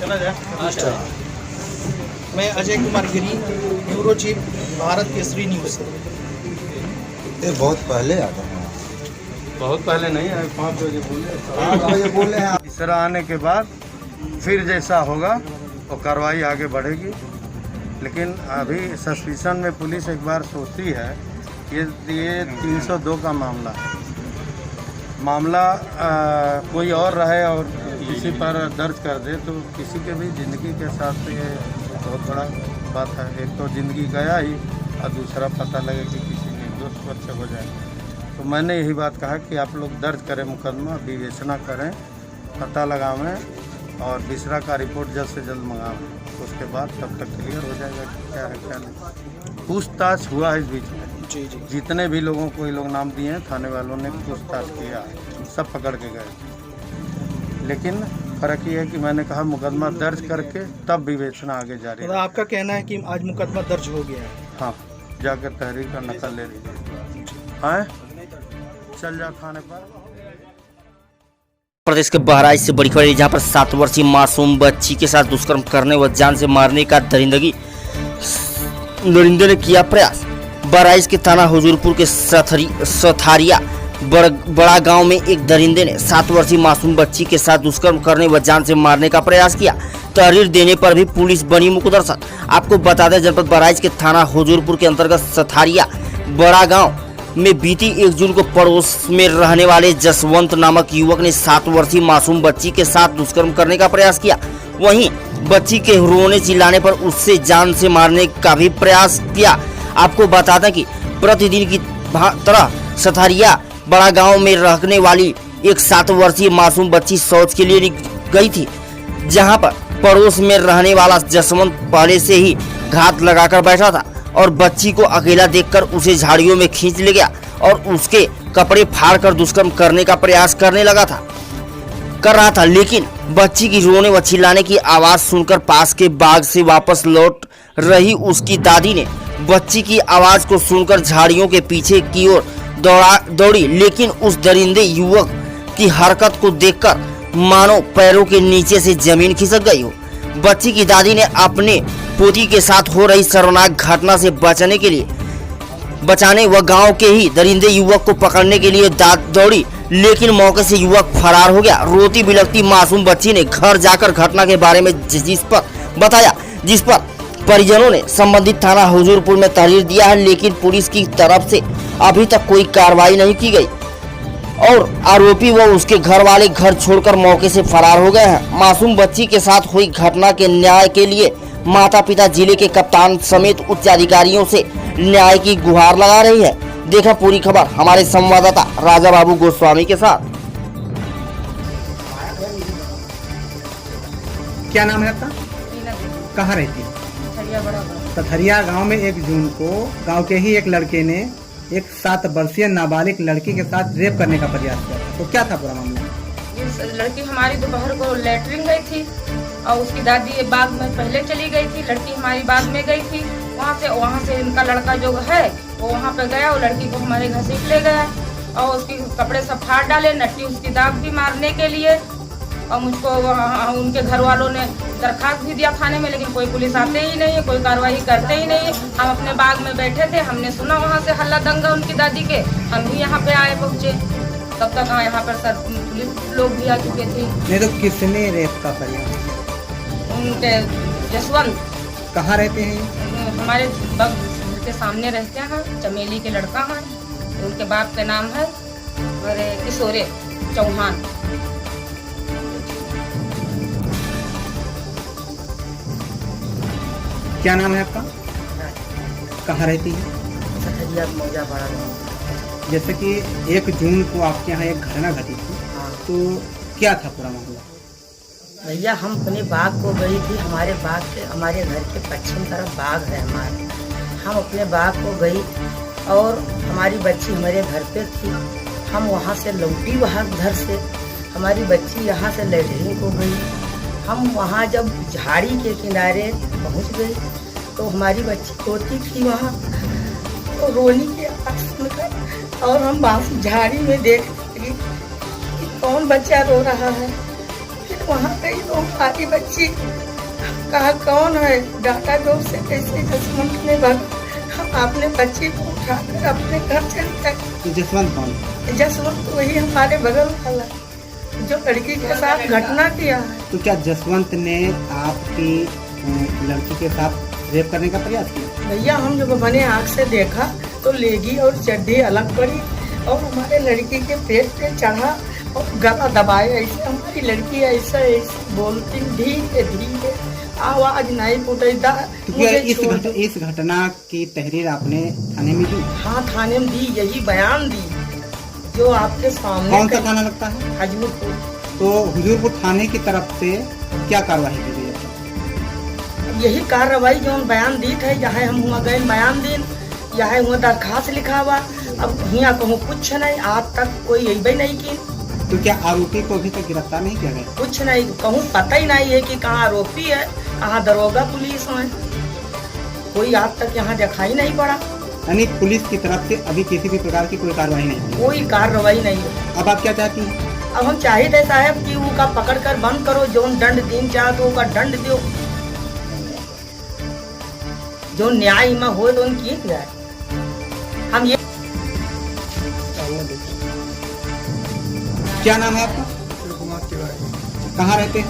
चला जाए। मैं Ajay Kumar Giri, bureau chief, Bharat Kesari news. ये बहुत पहले आता है, बहुत पहले नहीं आए, 5 बजे बोले, 5 बजे बोले हैं। तीसरा आने के बाद फिर जैसा होगा वो कार्रवाई आगे बढ़ेगी, लेकिन अभी सस्पिशन में पुलिस एक बार सोचती है ये 302 का मामला है, मामला कोई और रहे और किसी पर दर्ज कर दे तो किसी के भी ज़िंदगी के साथ ये बहुत बड़ा बात है। एक तो ज़िंदगी गया ही और दूसरा पता लगे कि किसी निर्दोष पर से हो जाए। तो मैंने यही बात कहा कि आप लोग दर्ज करें मुकदमा, विवेचना करें, पता लगावें और विसरा का रिपोर्ट जल्द से जल्द मंगावें, तो उसके बाद तब तक क्लियर हो जाएगा कि क्या है क्या नहीं। पूछताछ हुआ है इस बीच में, जी, जितने भी लोगों को ये लोग नाम दिए हैं थाने वालों ने पूछताछ किया है, सब पकड़ के गए। लेकिन फ़र्क ये है कि मैंने कहा मुकदमा दर्ज करके तब विवेचना आगे जारी है। आपका कहना है कि आज मुकदमा दर्ज हो गया है? हाँ, जाकर तहरीर का नकल ले लीजिए, हाँ चल जा थाने पर। प्रदेश के बहराइच से बड़ी खबर, जहां पर 7 वर्षीय मासूम बच्ची के साथ दुष्कर्म करने व जान से मारने का दरिंदगी ने किया प्रयास। बहराइच के थाना हुजूरपुर के सथारिया बड़ा गांव में एक दरिंदे ने 7 वर्षीय मासूम बच्ची के साथ दुष्कर्म करने व जान से मारने का प्रयास किया। तहरीर देने पर भी पुलिस बनी मुकदर्शन। आपको बता दें, जनपद बहराइच के थाना हुजूरपुर के अंतर्गत सथारिया बड़ा गांव में बीती 1 जून को पड़ोस में रहने वाले जसवंत नामक युवक ने 7 वर्षीय मासूम बच्ची के साथ दुष्कर्म करने का प्रयास किया। वहीं बच्ची के रोने चिल्लाने पर उससे जान से मारने का भी प्रयास किया। आपको बता दें कि प्रतिदिन की तरह सथारिया बड़ा गांव में रहने वाली एक 7 वर्षीय मासूम बच्ची शौच के लिए गई थी, जहां पर पड़ोस में रहने वाला जसवंत पहले से ही घात लगाकर बैठा था और बच्ची को अकेला देखकर उसे झाड़ियों में खींच ले गया और उसके कपड़े फाड़कर दुष्कर्म करने का प्रयास कर रहा था। लेकिन बच्ची की रोने व चिल्लाने की आवाज सुनकर पास के बाग से वापस लौट रही उसकी दादी ने बच्ची की आवाज को सुनकर झाड़ियों के पीछे की ओर दौड़ी, लेकिन उस दरिंदे युवक की हरकत को देखकर मानो पैरों के नीचे से जमीन खिसक गई हो। बच्ची की दादी ने अपने पोती के साथ हो रही शर्मनाक घटना से बचाने व गांव के ही दरिंदे युवक को पकड़ने के लिए दौड़ी, लेकिन मौके से युवक फरार हो गया। रोती बिलखती मासूम बच्ची ने घर जाकर घटना के बारे में जिस पर परिजनों ने संबंधित थाना हुजूरपुर में तहरीर दिया है, लेकिन पुलिस की तरफ से अभी तक कोई कार्रवाई नहीं की गई और आरोपी व उसके घर वाले घर छोड़कर मौके से फरार हो गए हैं। मासूम बच्ची के साथ हुई घटना के न्याय के लिए माता पिता जिले के कप्तान समेत उच्च अधिकारियों से न्याय की गुहार लगा रही है। देखा पूरी खबर हमारे संवाददाता राजा बाबू गोस्वामी के साथ। क्या नाम है आपका? कहाँ रहती है? तथरिया गांव में 1 जून को गांव के ही एक लड़के ने एक 7 वर्षीय नाबालिग लड़की के साथ रेप करने का प्रयास किया। तो क्या था पूरा मामला? ये लड़की हमारी दोपहर को लेटरिन गई थी और उसकी दादी बाग में पहले चली गई थी। लड़की हमारी बाग में गई थी, वहाँ से इनका लड़का जो है वो वहाँ पे गया, वो लड़की को हमारे घसीट ले गया और उसके कपड़े सब फाड़ डाले, नट्टी उसकी दाग भी मारने के लिए। और मुझको उनके घर वालों ने दरखास्त भी दिया थाने में, लेकिन कोई पुलिस आते ही नहीं है, कोई कार्रवाई करते ही नहीं है। हम अपने बाग में बैठे थे, हमने सुना वहाँ से हल्ला दंगा उनकी दादी के, हम भी यहाँ पे आए पहुँचे। तब तक यहाँ पर सर पुलिस लोग भी आ चुके थे। नहीं तो किसने रेप का प्रयास? उनके जसवंत। कहाँ रहते हैं? हमारे बाग के सामने रहते हैं, चमेली के लड़का है, उनके बाप का नाम है किशोरे चौहान। क्या नाम है आपका? कहाँ रहती है? सथरिया मौजापाड़ा। जैसे कि 1 जून को आपके यहाँ एक घटना घटी थी, तो क्या था पूरा मामला? भैया हम अपने बाग को गई थी, हमारे बाग के हमारे घर के पश्चिम तरफ बाग है हमारे। हम अपने बाग को गई और हमारी बच्ची हमारे घर पे थी। हम वहाँ से लौटी, वहाँ घर से हमारी बच्ची यहाँ से लेटरिन को गई। हम वहाँ जब झाड़ी के किनारे पहुँच गए तो हमारी बच्ची रोती थी वहाँ, तो रोने की आवाज़ सुनकर और हम वहाँ झाड़ी में देख लगी कि कौन बच्चा रो रहा है। फिर वहाँ गई तो हमारी बच्ची कहा कौन है, डाटा जोर से कैसे जसवंत ने हम अपने बच्ची को उठाकर अपने घर चले गए। जसवंत कौन? जसवंत वही हमारे बगल वाला जो लड़की के साथ घटना किया है। तो क्या जसवंत ने आपकी लड़की के साथ रेप करने का प्रयास किया? भैया हम जब अपने आँख से देखा तो लेगी और चड्डी अलग पड़ी और हमारे लड़की के पेट पे चढ़ा और गला दबाए। ऐसे हमारी लड़की ऐसे बोलती धीरे धीरे, आवाज नहीं फूटता। तो क्या इस घटना की तहरीर आपने थाने में दी? हाँ थाने में दी, यही बयान दी जो आपके सामने। कौन सा थाना लगता है? हुजूरपुर। तो हुजूरपुर थाने की तरफ से क्या कार्रवाई की गई? यही कार्रवाई जो हम बयान दी थे, यहाँ हम हुआ गए बयान दिन, यहाँ हुआ दरखास्त लिखा हुआ। अब यहाँ कहूँ कुछ नहीं, आज तक कोई यही नहीं की। तो क्या आरोपी को अभी तक गिरफ्तार नहीं किया गया? कुछ नहीं, कहूँ पता ही नहीं है कि कहाँ आरोपी है, कहाँ दरोगा पुलिस है, कोई आज तक यहाँ दिखाई नहीं पड़ा। यानी पुलिस की तरफ से अभी किसी भी प्रकार की कोई कार्रवाई नहीं? कोई कार्रवाई नहीं है। अब आप क्या चाहती हैं? अब हम चाहिए साहब कि उनका पकड़ कर बंद करो, जो दंड दिन चाहे तो उनका दंड दो, जो न्याय में हो तो उनकी जाए। हम ये क्या नाम है आपका? कहाँ रहते हैं?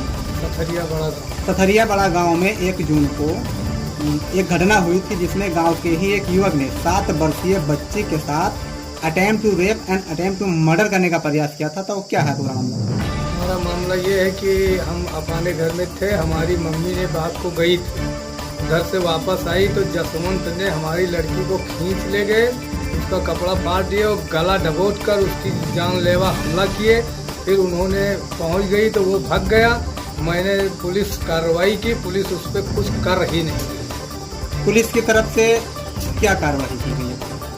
तथरिया बड़ा गांव में 1 जून को एक घटना हुई थी जिसमें गांव के ही एक युवक ने 7 वर्षीय बच्चे के साथ attempt to rape and attempt to murder करने का प्रयास किया था। तो क्या है पूरा मामला? हमारा मामला ये है कि हम अपने घर में थे, हमारी मम्मी ने बात को गई थी, घर से वापस आई तो जसवंत ने हमारी लड़की को खींच ले गए, उसका कपड़ा फाड़ दिए और गला दबोच कर उसकी जानलेवा हमला किए। फिर उन्होंने पहुंच गई तो वो भाग गया। मैंने पुलिस कार्रवाई की, पुलिस उस पर कुछ कर ही नहीं। पुलिस की तरफ से क्या कार्रवाई की गई?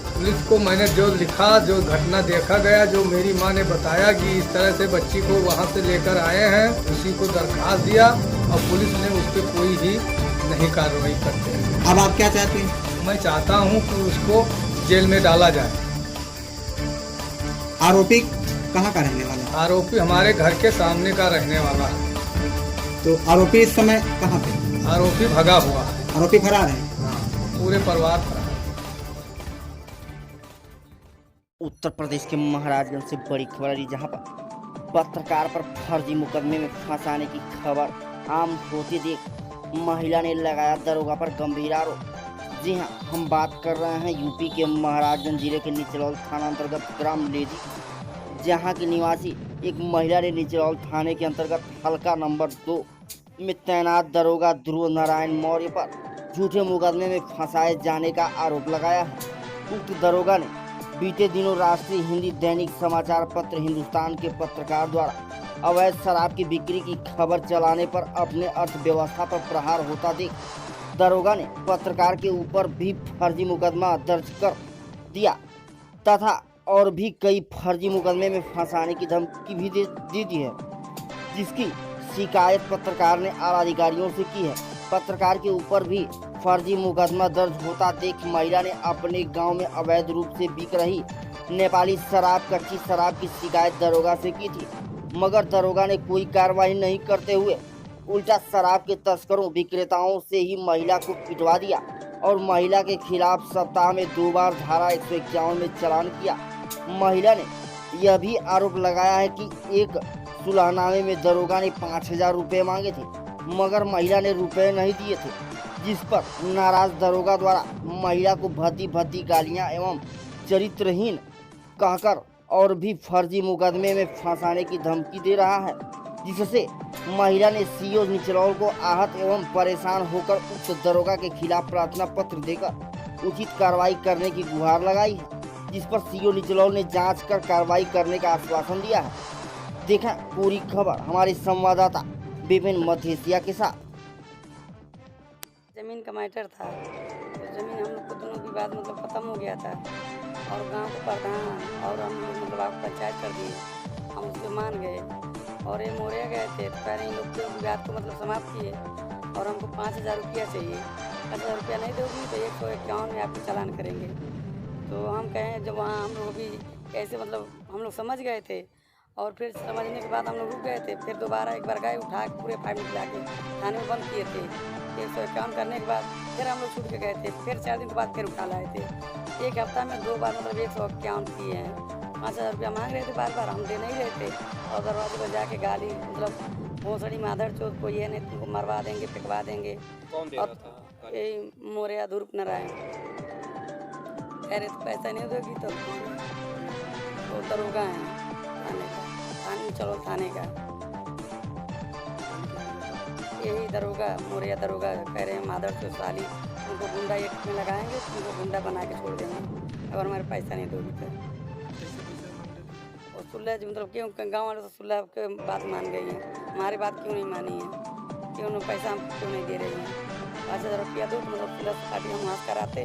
पुलिस को मैंने जो लिखा, जो घटना देखा गया, जो मेरी माँ ने बताया कि इस तरह से बच्ची को वहाँ से लेकर आए हैं, उसी को दरखास्त दिया और पुलिस ने उस पर कोई ही नहीं कार्रवाई करते हैं। अब आप क्या चाहते हैं? मैं चाहता हूँ कि उसको जेल में डाला जाए। आरोपी कहाँ का रहने वाला? आरोपी हमारे घर के सामने का रहने वाला है। तो आरोपी इस समय कहाँ पे? आरोपी भगा हुआ है। आरोपी फरार है। पूरे परिवार फरार। उत्तर प्रदेश के महाराजगंज से बड़ी खबर आ रही, जहां पर पत्रकार पर फर्जी मुकदमे में फंसाने की खबर आम होती देख महिला ने लगाया दरोगा पर गंभीर आरोप। जी हां, हम बात कर रहे हैं यूपी के महाराजगंज जिले के निचलौल थाना अंतर्गत ग्राम लेदी, जहां की निवासी एक महिला ने निचलौल थाने के अंतर्गत हल्का नंबर 2 में तैनात दरोगा ध्रुव नारायण मौर्य पर झूठे मुकदमे में फंसाए जाने का आरोप लगाया है। उक्त दरोगा ने बीते दिनों राष्ट्रीय हिंदी दैनिक समाचार पत्र हिंदुस्तान के पत्रकार द्वारा अवैध शराब की बिक्री की खबर चलाने पर अपने अर्थव्यवस्था पर प्रहार होता देख दरोगा ने पत्रकार के ऊपर भी फर्जी मुकदमा दर्ज कर दिया तथा और भी कई फर्जी मुकदमे में फंसाने की धमकी भी दे दी है, जिसकी शिकायत पत्रकार ने आला अधिकारियों से की है। पत्रकार के ऊपर भी फर्जी मुकदमा दर्ज होता देख महिला ने अपने गांव में अवैध रूप से बिक रही नेपाली शराब, कच्ची शराब की शिकायत दरोगा से की थी, मगर दरोगा ने कोई कार्रवाई नहीं करते हुए उल्टा शराब के तस्करों विक्रेताओं से ही महिला को पिटवा दिया और महिला के खिलाफ सप्ताह में 2 बार धारा 151 में चालान किया। महिला ने यह भी आरोप लगाया है कि एक सुलहनामे में दरोगा ने 5000 रुपये मांगे थे, मगर महिला ने रुपए नहीं दिए थे, जिस पर नाराज दरोगा द्वारा महिला को भद्दी गालियां एवं चरित्रहीन कहकर और भी फर्जी मुकदमे में फंसाने की धमकी दे रहा है, जिससे महिला ने सीओ निचलौल को आहत एवं परेशान होकर उक्त दरोगा के खिलाफ प्रार्थना पत्र देकर उचित कार्रवाई करने की गुहार लगाई है, जिस पर सीओ निचलौल ने जांच कर कार्रवाई करने का आश्वासन दिया है। देखा पूरी खबर हमारे संवाददाता विपिन मधेसिया के साथ। जमीन का मैटर था, तो जमीन हम लोग को दोनों विवाद मतलब खत्म हो गया था और गांव के प्रधान और हम लोग मतलब आप पंचायत कर दिए, हम उसको मान गए और ये मोरे गए थे। तो पहले इन लोग के विवाद को मतलब समाप्त किए और हमको 5000 रुपया चाहिए। 5000 रुपया नहीं दोगी तो 151 में आपको चालान करेंगे। तो हम कहें जब वहाँ हम लोग भी कैसे मतलब हम लोग समझ गए थे और फिर समझने के बाद हम लोग रुक गए थे। फिर दोबारा एक बार गए उठा के पूरे फाइल मिला के थाने में बंद किए थे। 151 करने के बाद फिर हम लोग छूट के गए थे। फिर 4 दिन के बाद फिर उठा लाए थे। एक हफ्ता में 2 बार मतलब 151 किए हैं। 5000 रुपया मांग रहे थे, बार बार हम दे नहीं रहे थे और दरवाजे पर जाके गाली मतलब भोसड़ी माधर चौथ को ये नहीं तुमको मरवा देंगे, फेंकवा देंगे। कौन दे रहा था? यही मोरिया ध्रुव नारायण कह रहे तो पैसा नहीं दोगी तो दरोगा है थाने चलो थाने का यही दरोगा मोरिया दरोगा कह रहे हैं माधर चौथ साली उनको गुंडा एक में लगाएंगे, उनको गुंडा बना के छोड़ देंगे अगर हमारे पैसा नहीं दोगी तो। और सुलह मतलब क्यों गाँव वाले तो सुलह के बात मान गई है, हमारी बात क्यों नहीं मानी है, क्यों पैसा हम क्यों नहीं दे रही हैं। 5000 रुपया दो मतलब सुलह पार्टी हम हाथ कराते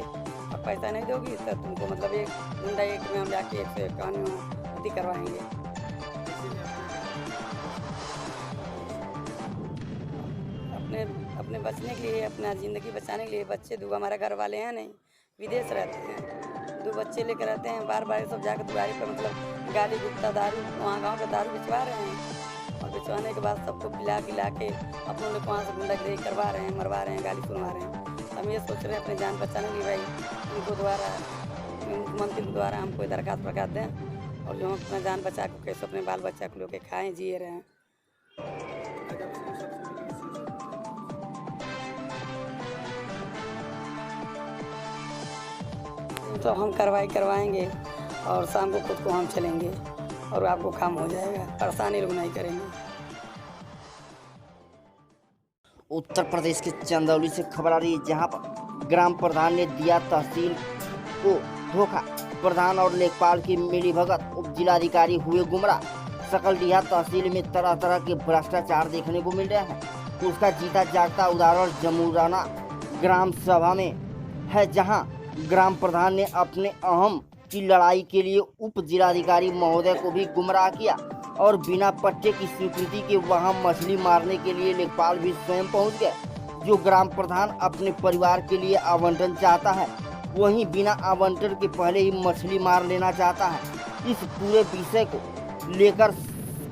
और पैसा नहीं दोगी तो तुमको मतलब एक गुंडा एक में हम जाके 151 में अति करवाएंगे। अपने बचने के लिए, अपना ज़िंदगी बचाने के लिए बच्चे 2 हमारे घर वाले हैं नहीं, विदेश रहते हैं, 2 बच्चे लेकर रहते हैं। बार बार सब जाकर दुआरी पर मतलब गाली गुप्ता दारू वहाँ गांव का दारू बिचवा रहे हैं और बिचवाने के बाद सबको पिला के अपने लोग वहाँ से गुंडागिरी करवा रहे हैं, मरवा रहे हैं, गाली सुनवा रहे हैं। हम ये सोच रहे हैं अपनी जान बचाने के लिए भाई उनको द्वारा मुख्यमंत्री द्वारा हम कोई दरखास्त प्रकाश दें और जो हम अपना जान बचा के कैसे अपने बाल बच्चा को लोग खाएँ जिए रहें। तो हम कार्रवाई करवाएंगे और शाम को खुद को हम चलेंगे और आपको काम हो जाएगा, परेशानी लोग नहीं करेंगे। उत्तर प्रदेश के चंदौली से खबर आ रही है, जहां पर ग्राम प्रधान ने दिया तहसील को धोखा। प्रधान और लेखपाल की मिलीभगत, उप जिलाधिकारी हुए गुमराह। सकलडीहा तहसील में तरह तरह के भ्रष्टाचार देखने को मिल रहा है। उसका जीता जागता उदाहरण जमुराना ग्राम सभा में है, जहां ग्राम प्रधान ने अपने अहम की लड़ाई के लिए उप जिलाधिकारी महोदय को भी गुमराह किया और बिना पट्टे की स्वीकृति के वहां मछली मारने के लिए लेखपाल भी स्वयं पहुंच गए। जो ग्राम प्रधान अपने परिवार के लिए आवंटन चाहता है, वहीं बिना आवंटन के पहले ही मछली मार लेना चाहता है। इस पूरे विषय को लेकर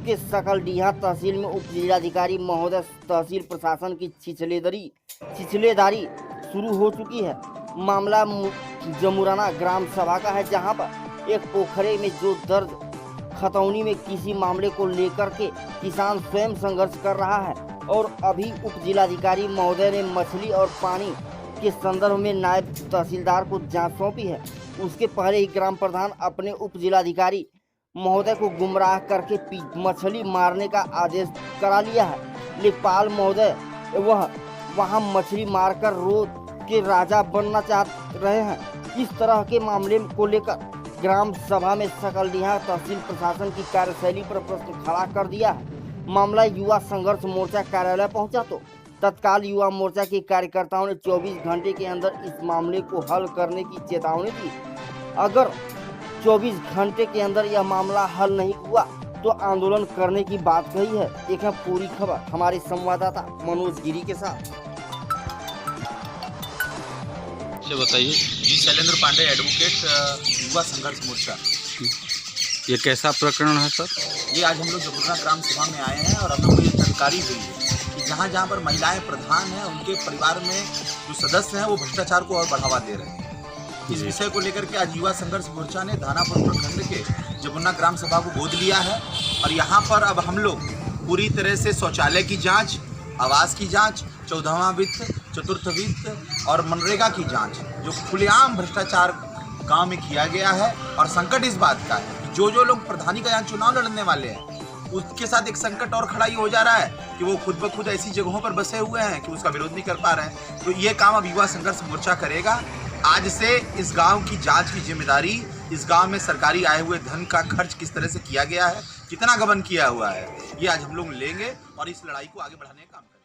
के सकलडीहा तहसील में उप जिलाधिकारी महोदय तहसील प्रशासन की छिछलेदारी शुरू हो चुकी है। मामला जमुराना ग्राम सभा का है, जहां पर एक पोखरे में जो दर्ज खतौनी में किसी मामले को लेकर के किसान स्वयं संघर्ष कर रहा है और अभी उप जिलाधिकारी महोदय ने मछली और पानी के संदर्भ में नायब तहसीलदार को जांच सौंपी है। उसके पहले ही ग्राम प्रधान अपने उप जिलाधिकारी महोदय को गुमराह करके मछली मारने का आदेश करा लिया है। लेखपाल महोदय वह वहां मछली मारकर रोज के राजा बनना चाह रहे हैं। इस तरह के मामले को लेकर ग्राम सभा में सकलडीहा तहसील प्रशासन की कार्यशैली पर प्रश्न खड़ा कर दिया है। मामला युवा संघर्ष मोर्चा कार्यालय पहुंचा तो तत्काल युवा मोर्चा के कार्यकर्ताओं ने 24 घंटे के अंदर इस मामले को हल करने की चेतावनी दी। अगर 24 घंटे के अंदर यह मामला हल नहीं हुआ तो आंदोलन करने की बात कही है। एक है पूरी खबर हमारे संवाददाता मनोज गिरी के साथ। बताइए। जी शैलेंद्र पांडे, एडवोकेट, युवा संघर्ष मोर्चा। ये कैसा प्रकरण है सर? ये आज हम लोग जमुना ग्राम सभा में आए हैं और हम लोग को ये जानकारी हुई है कि जहाँ जहाँ पर महिलाएं प्रधान हैं उनके परिवार में जो सदस्य हैं वो भ्रष्टाचार को और बढ़ावा दे रहे हैं। इस विषय को लेकर के आज युवा संघर्ष मोर्चा ने धानापुर प्रखंड के जमुना ग्राम सभा को गोद लिया है और यहाँ पर अब हम लोग पूरी तरह से शौचालय की जाँच, आवास की जाँच, 14वां वित्त, चतुर्थ वित्त और मनरेगा की जांच, जो खुलेआम भ्रष्टाचार गांव में किया गया है। और संकट इस बात का है कि जो लोग प्रधानी का यहाँ चुनाव लड़ने वाले हैं उसके साथ एक संकट और खड़ा ही हो जा रहा है कि वो खुद ब खुद ऐसी जगहों पर बसे हुए हैं कि उसका विरोध नहीं कर पा रहे हैं। तो ये काम अब युवा संघर्ष मोर्चा करेगा। आज से इस गाँव की जाँच की जिम्मेदारी, इस गाँव में सरकारी आए हुए धन का खर्च किस तरह से किया गया है, कितना गबन किया हुआ है, ये आज हम लोग लेंगे और इस लड़ाई को आगे बढ़ाने का काम करेंगे।